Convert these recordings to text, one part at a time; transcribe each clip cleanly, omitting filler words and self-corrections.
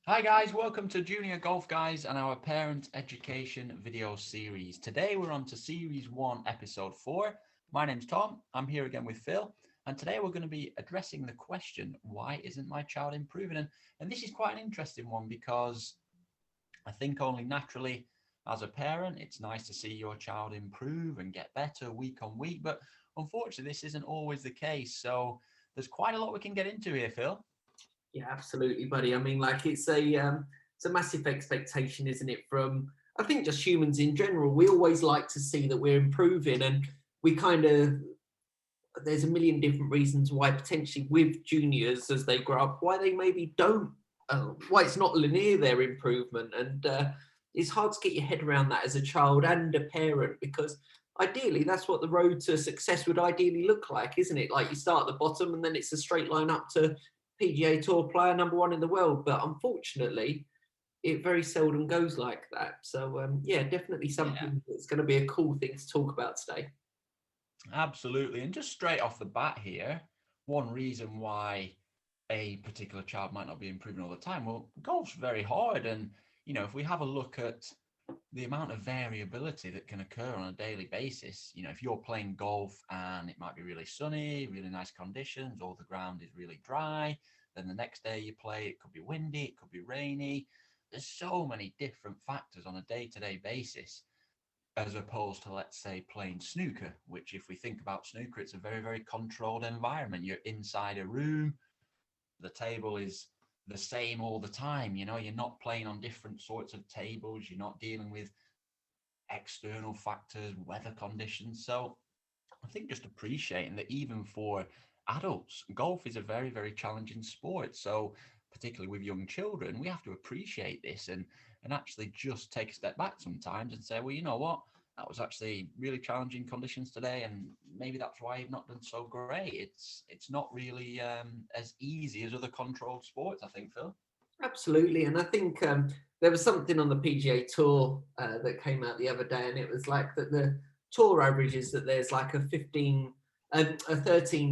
Hi guys, welcome to Junior Golf Guys and our parent education video series. Today we're on to series 1, episode 4. My name's Tom, I'm here again with Phil, and today we're going to be addressing the question, why isn't my child improving? And this is quite an interesting one because I think only naturally as a parent, it's nice to see your child improve and get better week on week, but unfortunately this isn't always the case. So there's quite a lot we can get into here, Phil. Yeah, absolutely, buddy. I mean, like it's a massive expectation, isn't it? From I think just humans in general, we always like to see that we're improving, and we kind of there's a million different reasons why potentially with juniors as they grow up, why they maybe don't, why it's not linear their improvement, and it's hard to get your head around that as a child and a parent because ideally that's what the road to success would ideally look like, isn't it? Like you start at the bottom and then it's a straight line up to PGA Tour player #1 in the world, but unfortunately, it very seldom goes like that. So yeah, definitely Yeah. something that's going to be a cool thing to talk about today. Absolutely. And just straight off the bat here, one reason why a particular child might not be improving all the time, well, golf's very hard. And, if we have a look at the amount of variability that can occur on a daily basis, if you're playing golf and it might be really sunny, really nice conditions, or the ground is really dry, then the next day you play, it could be windy, it could be rainy. There's so many different factors on a day-to-day basis as opposed to, let's say, playing snooker, which if we think about snooker, it's a very, very controlled environment. You're inside a room, the table is the same all the time. You're not playing on different sorts of tables, you're not dealing with external factors, weather conditions. So I think just appreciating that even for adults, golf is a very, very challenging sport. So particularly with young children, we have to appreciate this and actually just take a step back sometimes and say, well, you know what? That was actually really challenging conditions today, and maybe that's why you've not done so great. It's not really as easy as other controlled sports, I think, Phil. Absolutely, and I think there was something on the PGA Tour that came out the other day, and it was like that the tour averages that there's like a 13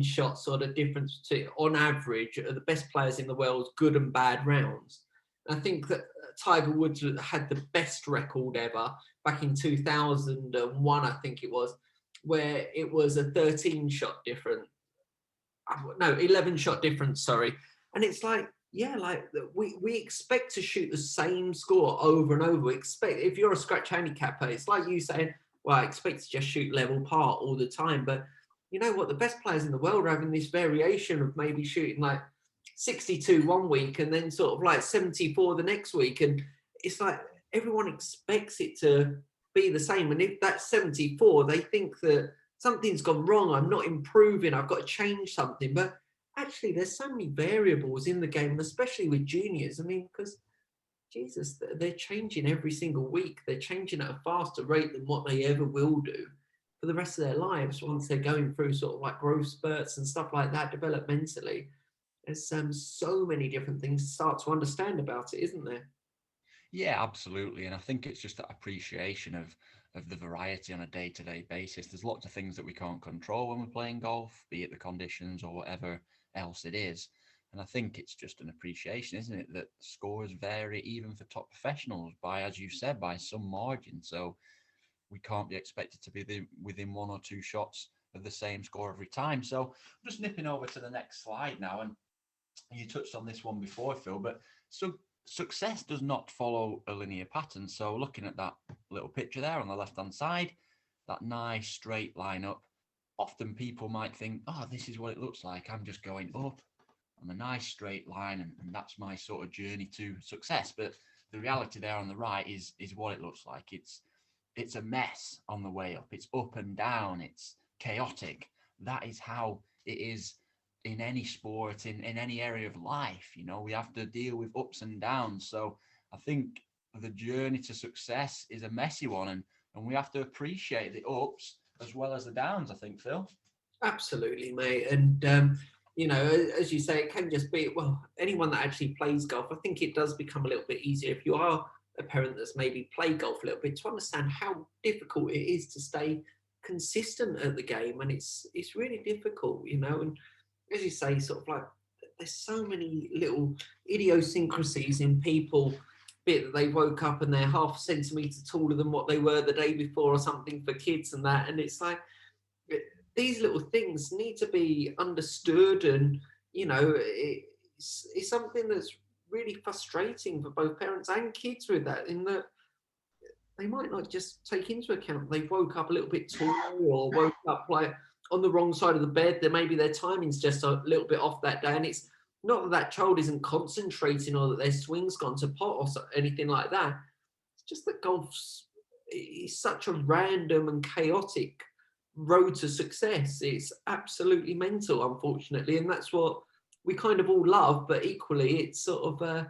shot sort of difference to, on average, are the best players in the world's good and bad rounds. And I think that Tiger Woods had the best record ever back in 2001, I think it was, where it was a 13 shot difference. No, 11 shot difference, sorry. And it's like, yeah, like we expect to shoot the same score over and over. We expect, if you're a scratch handicapper, it's like you saying, well, I expect to just shoot level par all the time. But you know what? The best players in the world are having this variation of maybe shooting like 62 one week and then sort of like 74 the next week. And it's like everyone expects it to be the same. And if that's 74, they think that something's gone wrong. I'm not improving. I've got to change something. But actually, there's so many variables in the game, and especially with juniors. I mean, because Jesus, they're changing every single week. They're changing at a faster rate than what they ever will do for the rest of their lives once they're going through sort of like growth spurts and stuff like that developmentally. There's so many different things to start to understand about it, isn't there? Yeah, absolutely. And I think it's just that appreciation of the variety on a day-to-day basis. There's lots of things that we can't control when we're playing golf, be it the conditions or whatever else it is. And I think it's just an appreciation, isn't it, that scores vary even for top professionals by, as you said, by some margin. So we can't be expected to be within one or two shots of the same score every time. So just nipping over to the next slide now, and you touched on this one before, Phil, but so success does not follow a linear pattern. So looking at that little picture there on the left-hand side, that nice straight line up, often people might think, oh, this is what it looks like. I'm just going up on a nice straight line, and that's my sort of journey to success. But the reality there on the right is what it looks like. It's a mess on the way up. It's up and down. It's chaotic. That is how it is in any sport, in any area of life. We have to deal with ups and downs. So I think the journey to success is a messy one, and we have to appreciate the ups as well as the downs, I think, Phil. Absolutely, mate. And, you know, as you say, it can just be, well, anyone that actually plays golf, I think it does become a little bit easier if you are a parent that's maybe played golf a little bit to understand how difficult it is to stay consistent at the game. And it's really difficult, you know. And as you say, sort of like there's so many little idiosyncrasies in people, bit that they woke up and they're half a centimetre taller than what they were the day before or something for kids and that. And it's like, these little things need to be understood. And, it's something that's really frustrating for both parents and kids with that, in that they might not just take into account they woke up a little bit taller or woke up like on the wrong side of the bed. Then maybe their timing's just a little bit off that day. And it's not that that child isn't concentrating or that their swing's gone to pot or anything like that. It's just that golf's is such a random and chaotic road to success. It's absolutely mental, unfortunately. And that's what we kind of all love. But equally, it's sort of,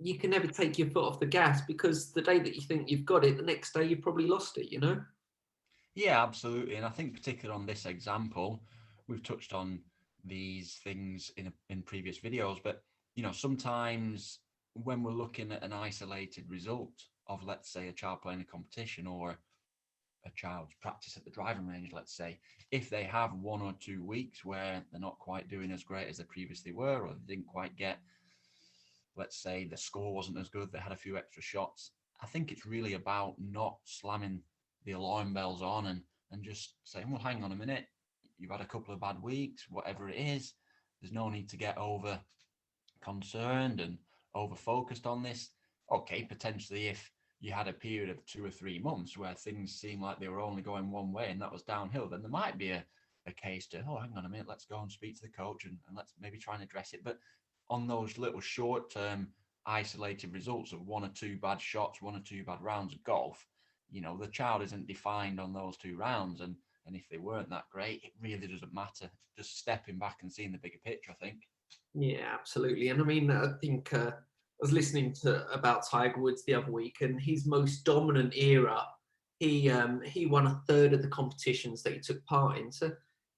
you can never take your foot off the gas, because the day that you think you've got it, the next day you've probably lost it, Yeah, absolutely. And I think particularly on this example, we've touched on these things in previous videos, but sometimes when we're looking at an isolated result of, let's say, a child playing a competition or a child's practice at the driving range, let's say, if they have 1 or 2 weeks where they're not quite doing as great as they previously were, or they didn't quite get, let's say, the score wasn't as good, they had a few extra shots, I think it's really about not slamming the alarm bells on and just saying, well, hang on a minute, you've had a couple of bad weeks, whatever it is, there's no need to get over concerned and over focused on this. Okay, potentially if you had a period of 2 or 3 months where things seemed like they were only going one way and that was downhill, then there might be a case to, oh, hang on a minute, let's go and speak to the coach and let's maybe try and address it. But on those little short-term isolated results of 1 or 2 bad shots, 1 or 2 bad rounds of golf, the child isn't defined on those 2 rounds. And if they weren't that great, it really doesn't matter. Just stepping back and seeing the bigger picture, I think. Yeah, absolutely. And I mean, I think I was listening to about Tiger Woods the other week, and his most dominant era, he won a third of the competitions that he took part in. So,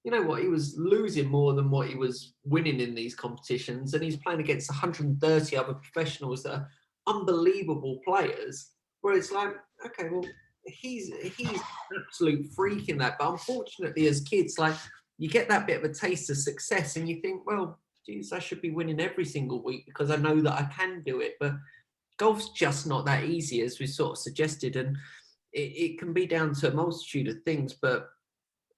you know what, he was losing more than what he was winning in these competitions, and he's playing against 130 other professionals that are unbelievable players. Where it's like, okay, well, he's an absolute freak in that. But unfortunately, as kids, like, you get that bit of a taste of success, and you think, well, geez, I should be winning every single week because I know that I can do it. But golf's just not that easy, as we sort of suggested, and it can be down to a multitude of things. But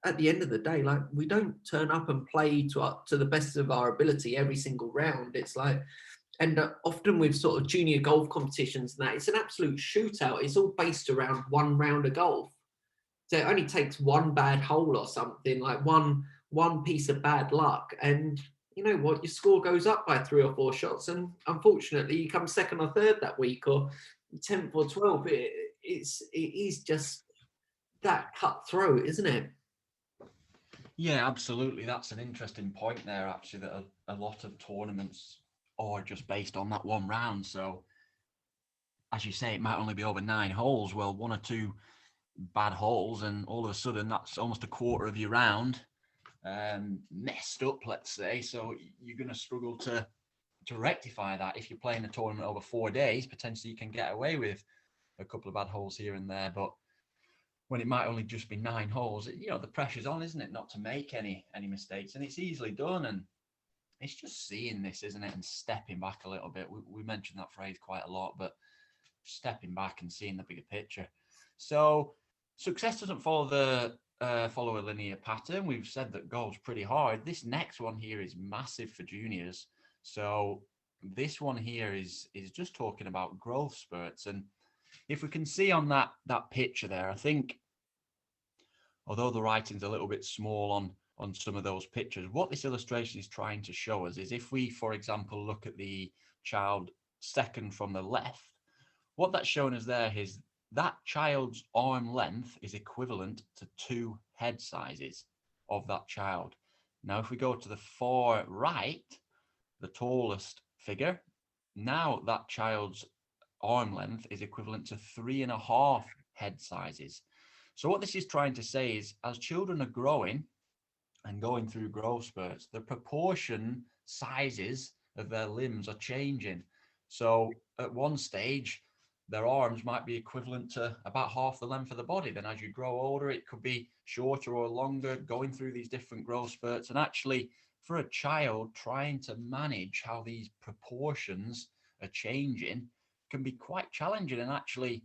at the end of the day, like, we don't turn up and play to the best of our ability every single round. It's like, and often with sort of junior golf competitions and that, it's an absolute shootout. It's all based around one round of golf. So it only takes one bad hole or something, like one piece of bad luck, and you know what, your score goes up by 3 or 4 shots, and unfortunately you come second or third that week, or 10th or 12th. It is just that cutthroat, isn't it? Yeah, absolutely. That's an interesting point there, actually, that a lot of tournaments are just based on that one round. So, as you say, it might only be over 9 holes. Well, 1 or 2 bad holes, and all of a sudden that's almost a quarter of your round messed up, let's say. So you're going to struggle to rectify that. If you're playing a tournament over 4 days, potentially you can get away with a couple of bad holes here and there. But when it might only just be 9 holes, the pressure's on, isn't it, not to make any mistakes, and it's easily done. And it's just seeing this, isn't it, and stepping back a little bit. We mentioned that phrase quite a lot, but stepping back and seeing the bigger picture. So success doesn't follow a linear pattern. We've said that golf's pretty hard. This next one here is massive for juniors. So this one here is just talking about growth spurts. And if we can see on that picture there, I think, although the writing's a little bit small on some of those pictures, what this illustration is trying to show us is, if we, for example, look at the child second from the left, what that's showing us there is that child's arm length is equivalent to 2 head sizes of that child. Now, if we go to the far right, the tallest figure, now that child's arm length is equivalent to 3.5 head sizes. So what this is trying to say is, as children are growing and going through growth spurts, the proportion sizes of their limbs are changing. So at one stage, their arms might be equivalent to about half the length of the body. Then as you grow older, it could be shorter or longer, going through these different growth spurts. And actually, for a child, trying to manage how these proportions are changing can be quite challenging. And actually,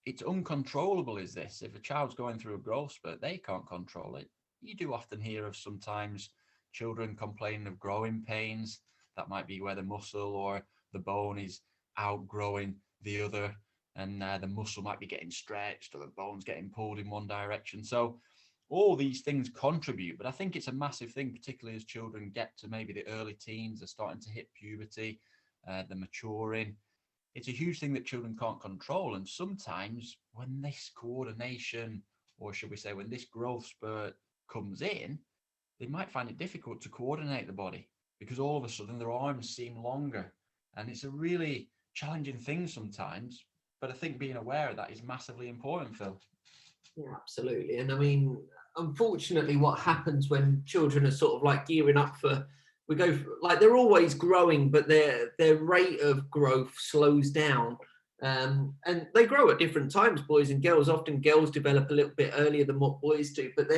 it's uncontrollable, is this. If a child's going through a growth spurt, they can't control it. You do often hear of sometimes children complaining of growing pains. That might be where the muscle or the bone is outgrowing the other, and the muscle might be getting stretched or the bone's getting pulled in one direction. So all these things contribute, but I think it's a massive thing, particularly as children get to maybe the early teens, they're starting to hit puberty, they're maturing. It's a huge thing that children can't control. And sometimes when this coordination, or should we say, when this growth spurt comes in, they might find it difficult to coordinate the body because all of a sudden their arms seem longer. And it's a really challenging thing sometimes. But I think being aware of that is massively important, Phil. Yeah, absolutely. And I mean, unfortunately, what happens when children are sort of like gearing up for, like they're always growing, but their rate of growth slows down. And they grow at different times, boys and girls. Often girls develop a little bit earlier than what boys do, but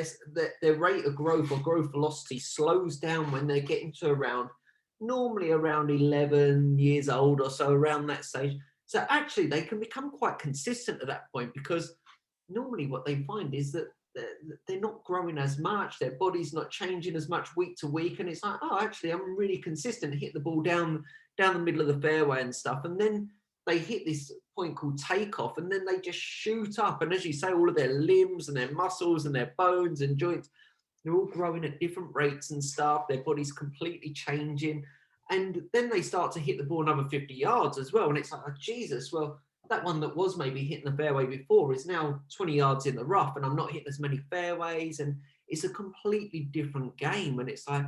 their rate of growth or growth velocity slows down when they're getting to normally around 11 years old or so, around that stage. So actually, they can become quite consistent at that point, because normally what they find is that they're not growing as much, their body's not changing as much week to week, and it's like, oh, actually I'm really consistent, hit the ball down the middle of the fairway and stuff. And then they hit this point called takeoff, and then they just shoot up, and as you say, all of their limbs and their muscles and their bones and joints, they're all growing at different rates and stuff, their body's completely changing. And then they start to hit the ball another 50 yards as well, and it's like, oh, Jesus, well, that one that was maybe hitting the fairway before is now 20 yards in the rough, and I'm not hitting as many fairways, and it's a completely different game. And it's like,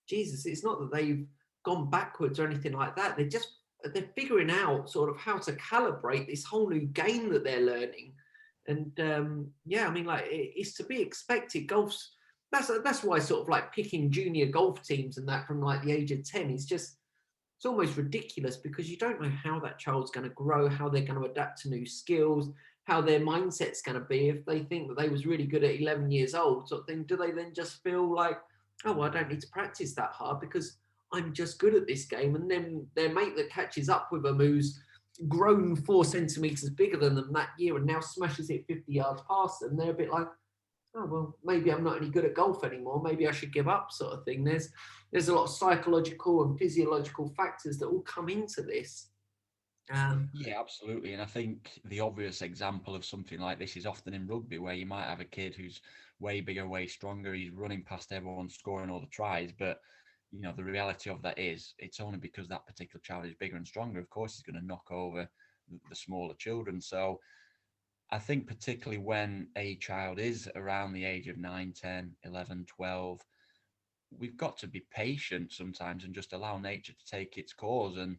Jesus, it's not that they've gone backwards or anything like that. They're figuring out sort of how to calibrate this whole new game that they're learning. And yeah, I mean, like, it's to be expected. That's why sort of like picking junior golf teams and that from like the age of 10 is just, it's almost ridiculous, because you don't know how that child's going to grow, how they're going to adapt to new skills, how their mindset's going to be. If they think that they was really good at 11 years old, sort of thing, do they then just feel like, oh, well, I don't need to practice that hard because I'm just good at this game? And then their mate that catches up with them, who's grown 4 centimeters bigger than them that year and now smashes it 50 yards past them, they're a bit like, oh, well, maybe I'm not any good at golf anymore. Maybe I should give up, sort of thing. There's a lot of psychological and physiological factors that all come into this. Yeah, absolutely. And I think the obvious example of something like this is often in rugby, where you might have a kid who's way bigger, way stronger. He's running past everyone, scoring all the tries. But, you know, the reality of that is it's only because that particular child is bigger and stronger. Of course, he's going to knock over the smaller children. So I think particularly when a child is around the age of 9, 10, 11, 12, we've got to be patient sometimes and just allow nature to take its course. And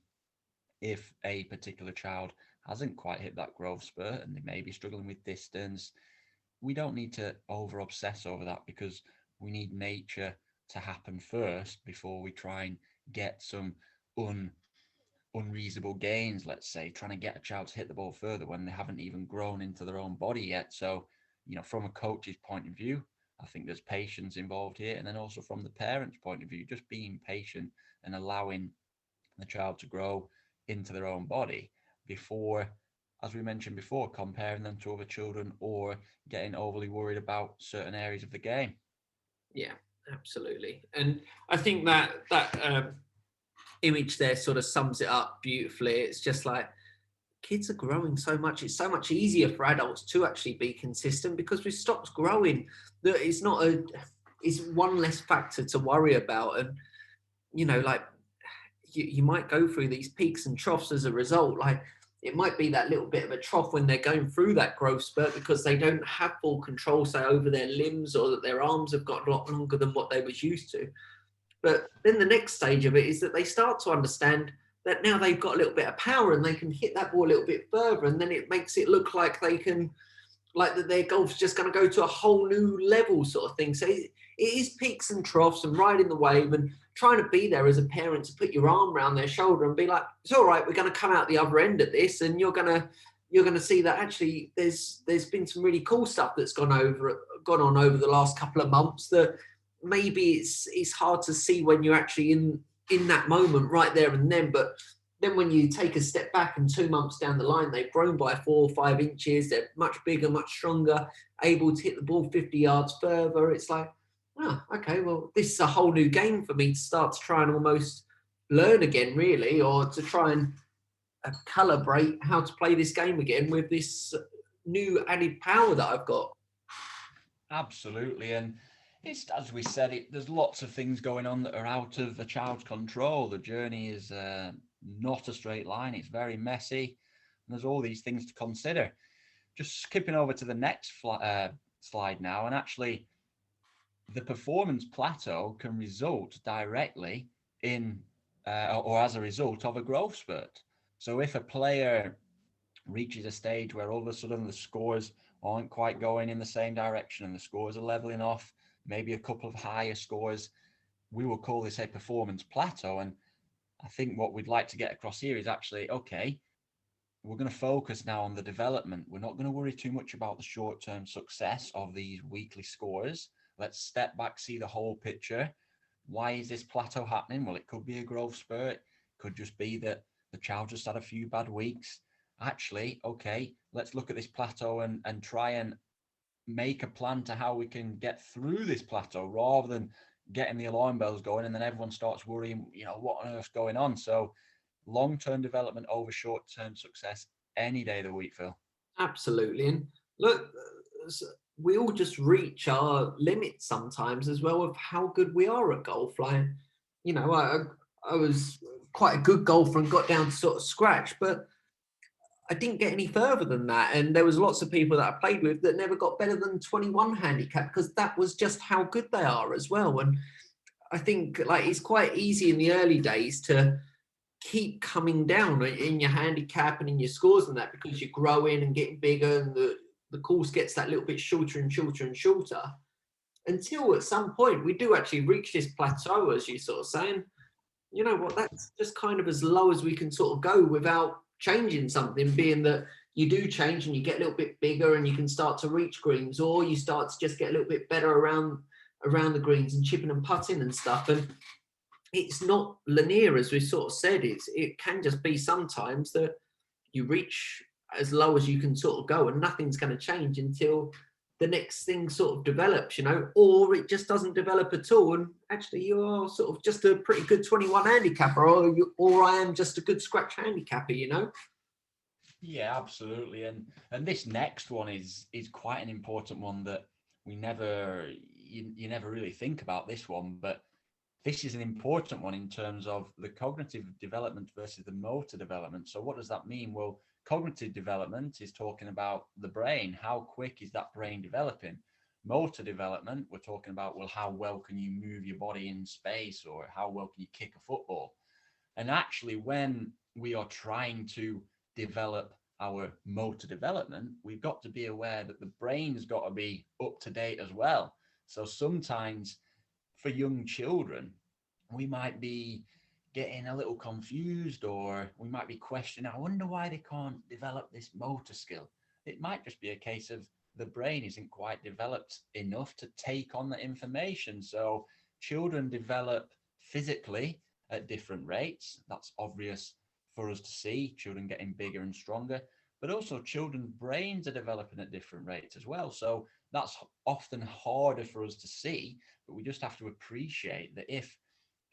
if a particular child hasn't quite hit that growth spurt and they may be struggling with distance, we don't need to over obsess over that, because we need nature to happen first before we try and get some unreasonable gains, let's say, trying to get a child to hit the ball further when they haven't even grown into their own body yet. So, you know, from a coach's point of view, I think there's patience involved here. And then also from the parent's point of view, just being patient and allowing the child to grow into their own body before, as we mentioned before, comparing them to other children or getting overly worried about certain areas of the game. Yeah, absolutely. And I think that image there sort of sums it up beautifully. It's just like, kids are growing so much. It's so much easier for adults to actually be consistent because we've stopped growing. It's one less factor to worry about. And, you know, like you might go through these peaks and troughs as a result. Like, it might be that little bit of a trough when they're going through that growth spurt because they don't have full control, say, over their limbs, or that their arms have got a lot longer than what they was used to. But then the next stage of it is that they start to understand that now they've got a little bit of power and they can hit that ball a little bit further. And then it makes it look like they can, like that their golf's just going to go to a whole new level, sort of thing. So it is peaks and troughs and riding the wave and trying to be there as a parent to put your arm around their shoulder and be like, it's all right, we're going to come out the other end of this, and you're going to see that actually there's been some really cool stuff that's gone on over the last couple of months that maybe it's hard to see when you're actually in that moment right there and then, but then when you take a step back and 2 months down the line, they've grown by 4 or 5 inches, they're much bigger, much stronger, able to hit the ball 50 yards further. It's like, oh, okay, well, this is a whole new game for me to start to try and almost learn again, really, or to try and calibrate how to play this game again with this new added power that I've got. Absolutely. And it's, as we said, there's lots of things going on that are out of a child's control. The journey is not a straight line. It's very messy. And there's all these things to consider. Just skipping over to the next slide now. And actually, the performance plateau can result directly in or as a result of a growth spurt. So if a player reaches a stage where all of a sudden the scores aren't quite going in the same direction and the scores are leveling off, maybe a couple of higher scores, we will call this a performance plateau. And I think what we'd like to get across here is actually, okay, we're going to focus now on the development. We're not going to worry too much about the short-term success of these weekly scores. Let's step back, see the whole picture. Why is this plateau happening? Well, it could be a growth spurt. It could just be that the child just had a few bad weeks. Actually, okay, let's look at this plateau and try and make a plan to how we can get through this plateau rather than getting the alarm bells going and then everyone starts worrying, what on earth's going on? So long-term development over short-term success any day of the week, Phil. Absolutely. And look, we all just reach our limits sometimes as well of how good we are at golf. Like, I was quite a good golfer and got down to sort of scratch, but I didn't get any further than that. And there was lots of people that I played with that never got better than 21 handicap because that was just how good they are as well. And I think it's quite easy in the early days to keep coming down in your handicap and in your scores and that because you're growing and getting bigger and the course gets that little bit shorter and shorter and shorter until at some point we do actually reach this plateau, as you're sort of saying. You know what, that's just kind of as low as we can sort of go without changing something, being that you do change and you get a little bit bigger and you can start to reach greens, or you start to just get a little bit better around the greens and chipping and putting and stuff. And it's not linear, as we sort of said. It can just be sometimes that you reach as low as you can sort of go and nothing's going to change until the next thing sort of develops, or it just doesn't develop at all. And actually you are sort of just a pretty good 21 handicapper, or I am just a good scratch handicapper, Yeah, absolutely. And this next one is quite an important one that we never, you never really think about this one, but this is an important one in terms of the cognitive development versus the motor development. So what does that mean? Well, cognitive development is talking about the brain. How quick is that brain developing? Motor development, we're talking about, well, how well can you move your body in space, or how well can you kick a football? And actually, when we are trying to develop our motor development, we've got to be aware that the brain's got to be up to date as well. So sometimes for young children, we might be getting a little confused, or we might be questioning, I wonder why they can't develop this motor skill. It might just be a case of the brain isn't quite developed enough to take on the information. So children develop physically at different rates. That's obvious for us to see, children getting bigger and stronger, but also children's brains are developing at different rates as well. So that's often harder for us to see, but we just have to appreciate that if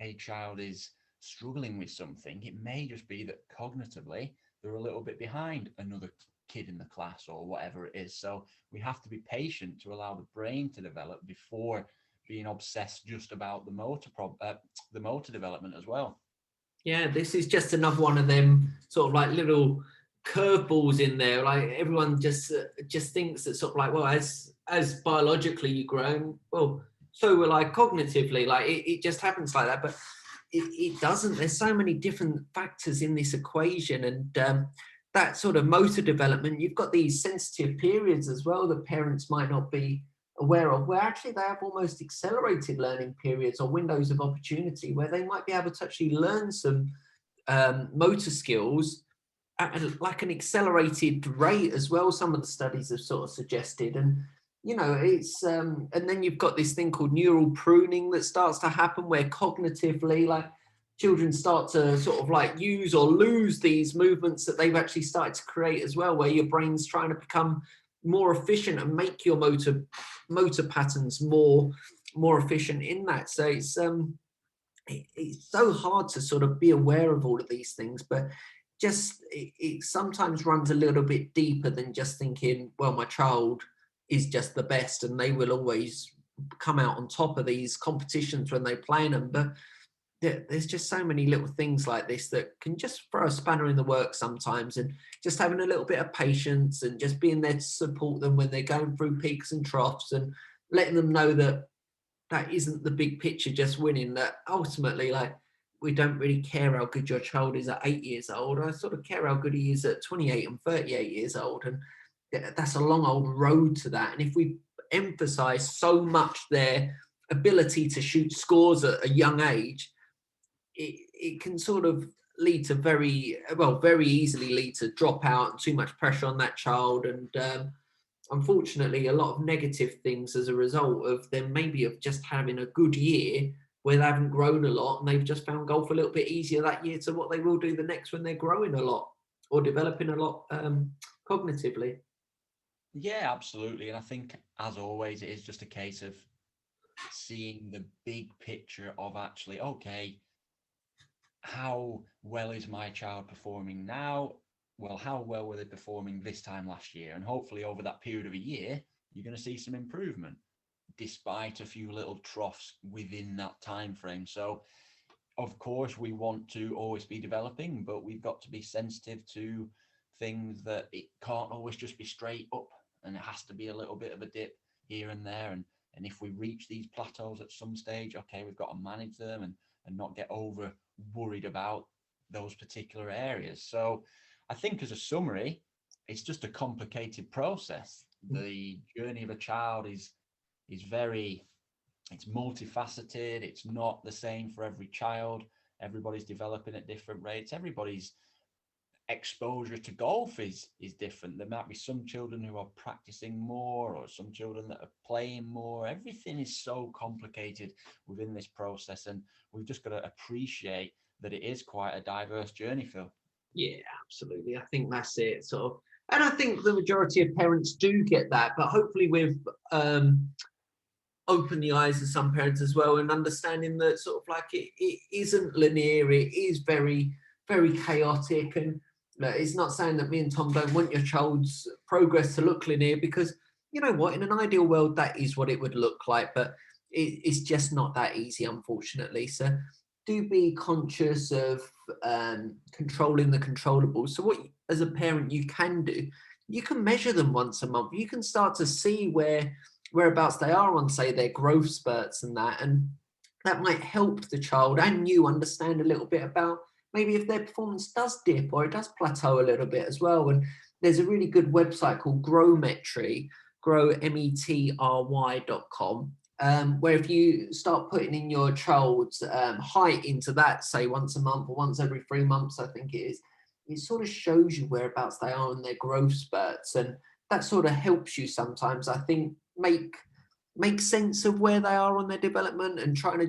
a child is struggling with something, it may just be that cognitively they're a little bit behind another kid in the class or whatever it is. So we have to be patient to allow the brain to develop before being obsessed just about the motor development as well. Yeah, this is just another one of them sort of like little curveballs in there. Like everyone just thinks that sort of like, well, as biologically you grow, well, so we're like cognitively, like it just happens like that. But it doesn't. There's so many different factors in this equation, and that sort of motor development, you've got these sensitive periods as well that parents might not be aware of, where actually they have almost accelerated learning periods or windows of opportunity where they might be able to actually learn some motor skills at like an accelerated rate as well. Some of the studies have sort of suggested, and it's and then you've got this thing called neural pruning that starts to happen where cognitively, like, children start to sort of like use or lose these movements that they've actually started to create as well, where your brain's trying to become more efficient and make your motor patterns more efficient in that. So it's so hard to sort of be aware of all of these things, but it sometimes runs a little bit deeper than just thinking, well, my child is just the best and they will always come out on top of these competitions when they play in them. But there's just so many little things like this that can just throw a spanner in the works sometimes, and just having a little bit of patience and just being there to support them when they're going through peaks and troughs, and letting them know that that isn't the big picture just winning, that ultimately, like, we don't really care how good your child is at 8 years old. I sort of care how good he is at 28 and 38 years old. And that's a long old road to that. And if we emphasize so much their ability to shoot scores at a young age, it can sort of lead to very easily lead to dropout and too much pressure on that child. And unfortunately, a lot of negative things as a result of them maybe of just having a good year where they haven't grown a lot and they've just found golf a little bit easier that year to what they will do the next when they're growing a lot or developing a lot cognitively. Yeah, absolutely. And I think, as always, it is just a case of seeing the big picture of actually, okay, how well is my child performing now? Well, how well were they performing this time last year? And hopefully over that period of a year, you're going to see some improvement, despite a few little troughs within that time frame. So of course we want to always be developing, but we've got to be sensitive to things that it can't always just be straight up, and it has to be a little bit of a dip here and there. And if we reach these plateaus at some stage, okay, we've got to manage them and not get over worried about those particular areas. So I think, as a summary, it's just a complicated process. The journey of a child is very, it's multifaceted. It's not the same for every child. Everybody's developing at different rates. Everybody's exposure to golf is different. There might be some children who are practicing more, or some children that are playing more. Everything is so complicated within this process, and we've just got to appreciate that it is quite a diverse journey, Phil. Yeah, absolutely. I think that's it. Sort of, and I think the majority of parents do get that, but hopefully we've opened the eyes of some parents as well, and understanding that sort of like it isn't linear. It is very, very chaotic. And it's not saying that me and Tom don't want your child's progress to look linear, because you know what, in an ideal world, that is what it would look like, but it's just not that easy, unfortunately. So do be conscious of controlling the controllables. So what, as a parent, you can do, you can measure them once a month. You can start to see whereabouts they are on, say, their growth spurts and that. And that might help the child and you understand a little bit about maybe if their performance does dip or it does plateau a little bit as well. And there's a really good website called Growmetry, growmetry.com, where if you start putting in your child's height into that, say once a month or once every 3 months, I think it is, it sort of shows you whereabouts they are in their growth spurts. And that sort of helps you sometimes, I think, make sense of where they are on their development, and trying to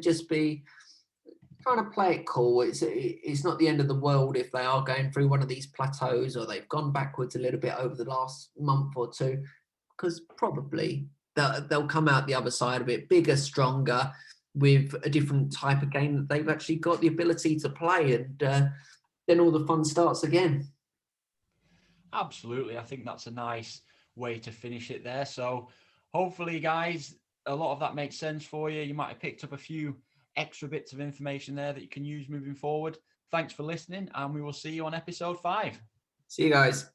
play it cool. It's not the end of the world if they are going through one of these plateaus or they've gone backwards a little bit over the last month or two, because probably they'll come out the other side of it bigger, stronger, with a different type of game that they've actually got the ability to play, and then all the fun starts again. Absolutely. I think that's a nice way to finish it there. So hopefully, guys, a lot of that makes sense for you. You might have picked up a few extra bits of information there that you can use moving forward. Thanks for listening, and we will see you on episode 5. See you guys.